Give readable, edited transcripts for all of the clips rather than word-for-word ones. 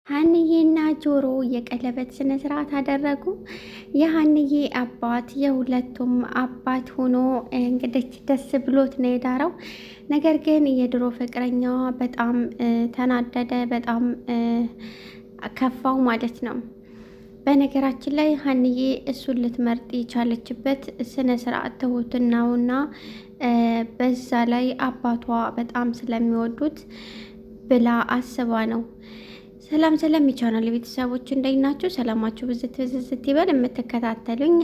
ሀንዬና ጆሮ የቀለበት ስነ ስርዓት አደረጉ። የሀንዬ አባት የሁለቱም አባት ሆኖ እንግዲህ ደስ ብሎት ነው የዳረው። ነገር ግን የድሮ ፍቅረኛዋ በጣም ተናደደ፣ በጣም ከፋው ማለት ነው። በነገራችን ላይ ሀንዬ እሱን ልትመርጥ የቻለችበት ስነ ስርዓት ትሁትናውና በዛ ላይ አባቷ በጣም ስለሚወዱት ብላ አስባ ነው። ሰላም ሰላም የቻናል ቤተሰቦች እንደት ናችሁ? ሰላማችሁ ብዝት ብዝት ይበል። የምትከታተሉኝ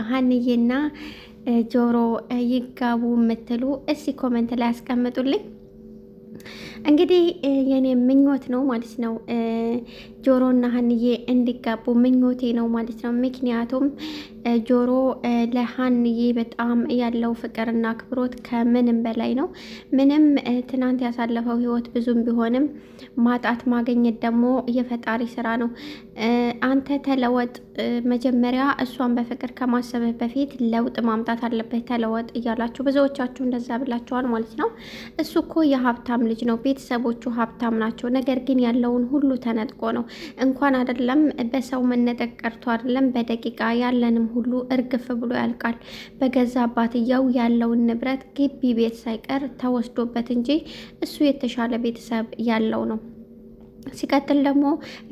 ሀንዬና ጆሮ ይጋቡ የምትሉ እስኪ ኮመንት ላይ ያስቀምጡልኝ። እንግዲህ የኔ ምኞት ነው ማለት ነው ጆሮና ሀንዬ እንዲጋቡ ምኞቴ ነው ማለት ነው። ምክንያቱም ጆሮ ለሀንዬ በጣም ያለው ፍቅርና አክብሮት ከምንም በላይ ነው። ምንም ትናንት ያሳለፈው ህይወት ብዙም ቢሆንም ማጣት ማግኘት ደግሞ የፈጣሪ ስራ ነው። አንተ ተለወጥ፣ መጀመሪያ እሷን በፍቅር ከማሰብህ በፊት ለውጥ ማምጣት አለበት፣ ተለወጥ እያላችሁ ብዙዎቻችሁ እንደዛ ብላችኋል ማለት ነው። እሱ እኮ የሀብታም ልጅ ነው፣ ቤተሰቦቹ ሀብታም ናቸው። ነገር ግን ያለውን ሁሉ ተነጥቆ ነው። እንኳን አይደለም በሰው መነጠቅ ቀርቶ አይደለም በደቂቃ ያለንም ሁሉ እርግፍ ብሎ ያልቃል። በገዛ አባትየው ያለውን ንብረት ግቢ ቤት ሳይቀር ተወስዶበት እንጂ እሱ የተሻለ ቤተሰብ ያለው ነው። ሲቀጥል ደግሞ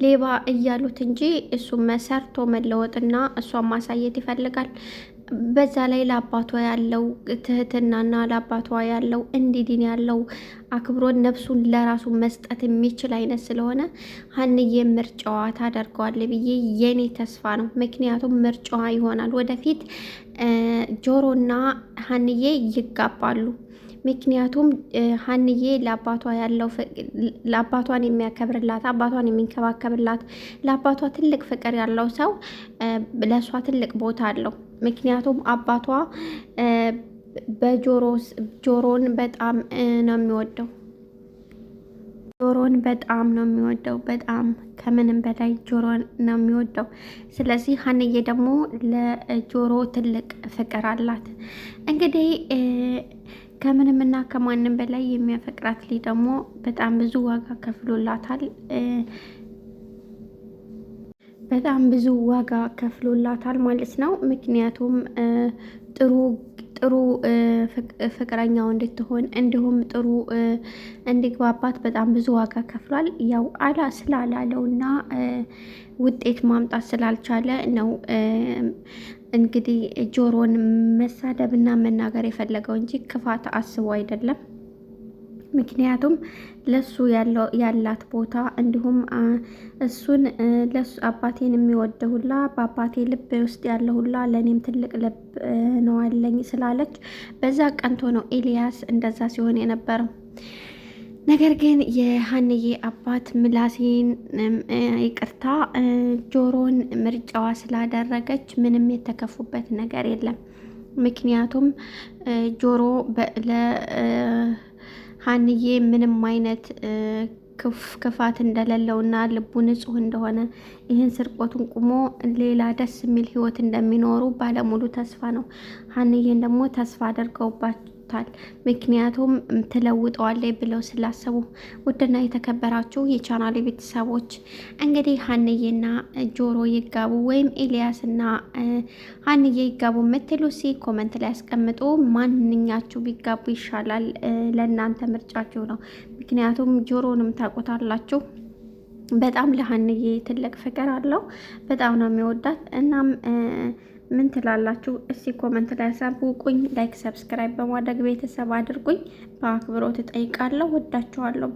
ሌባ እያሉት እንጂ እሱ መሰርቶ መለወጥና እሷን ማሳየት ይፈልጋል። በዛ ላይ ለአባቷ ያለው ትህትናና ለአባቷ ያለው እንዲድን ያለው አክብሮት ነፍሱን ለራሱ መስጠት የሚችል አይነት ስለሆነ ሀንዬ ምርጫዋ ታደርገዋለች ብዬ የኔ ተስፋ ነው። ምክንያቱም ምርጫዋ ይሆናል። ወደፊት ጆሮና ሀንዬ ይጋባሉ። ምክንያቱም ሀንዬ ለአባቷ ያለው ለአባቷን የሚያከብርላት፣ አባቷን የሚንከባከብላት፣ ለአባቷ ትልቅ ፍቅር ያለው ሰው ለእሷ ትልቅ ቦታ አለው። ምክንያቱም አባቷ ጆሮን በጣም ነው የሚወደው። ጆሮን በጣም ነው የሚወደው፣ በጣም ከምንም በላይ ጆሮን ነው የሚወደው። ስለዚህ ሀንዬ ደግሞ ለጆሮ ትልቅ ፍቅር አላት። እንግዲህ ከምንም እና ከማንም በላይ የሚያፈቅራት ልጅ ደግሞ በጣም ብዙ ዋጋ ከፍሎላታል። በጣም ብዙ ዋጋ ከፍሎላታል ማለት ነው። ምክንያቱም ጥሩ ፍቅረኛው እንድትሆን እንዲሁም ጥሩ እንዲግባባት በጣም ብዙ ዋጋ ከፍሏል። ያው ስላላለውና ውጤት ማምጣት ስላልቻለ ነው እንግዲህ ጆሮን መሳደብና መናገር የፈለገው እንጂ ክፋት አስቦ አይደለም። ምክንያቱም ለሱ ያላት ቦታ እንዲሁም እሱን ለሱ አባቴን የሚወደው ሁላ በአባቴ ልብ ውስጥ ያለው ሁላ ለእኔም ትልቅ ልብ ነው አለኝ ስላለች በዛ ቀንቶ ነው ኤልያስ እንደዛ ሲሆን የነበረው። ነገር ግን የሀንዬ አባት ምላሴን ይቅርታ ጆሮን ምርጫዋ ስላደረገች ምንም የተከፉበት ነገር የለም። ምክንያቱም ጆሮ ሀንዬ ምንም አይነት ክፋት እንደሌለውና ልቡ ንጹሕ እንደሆነ ይህን ስርቆቱን ቁሞ ሌላ ደስ የሚል ህይወት እንደሚኖሩ ባለሙሉ ተስፋ ነው። ሀንዬን ደግሞ ተስፋ አድርገውባታል። ምክንያቱም ትለውጠዋለች ብለው ስላሰቡ። ውድና የተከበራችሁ የቻናል ቤተሰቦች እንግዲህ ሀንዬና ጆሮ ይጋቡ ወይም ኤልያስና ሀንዬ ይጋቡ የምትሉ ኮመንት ላይ ያስቀምጡ። ማንኛችሁ ቢጋቡ ይሻላል? ለእናንተ ምርጫችሁ ነው። ምክንያቱም ጆሮንም ታውቁታላችሁ፣ በጣም ለሀንዬ ትልቅ ፍቅር አለው። በጣም ነው የሚወዳት። እናም ምን ትላላችሁ? እስቲ ኮመንት ላይ አሳውቁኝ። ላይክ፣ ሰብስክራይብ በማድረግ ቤተሰብ አድርጉኝ። በአክብሮት እጠይቃለሁ። ወዳችኋለሁ።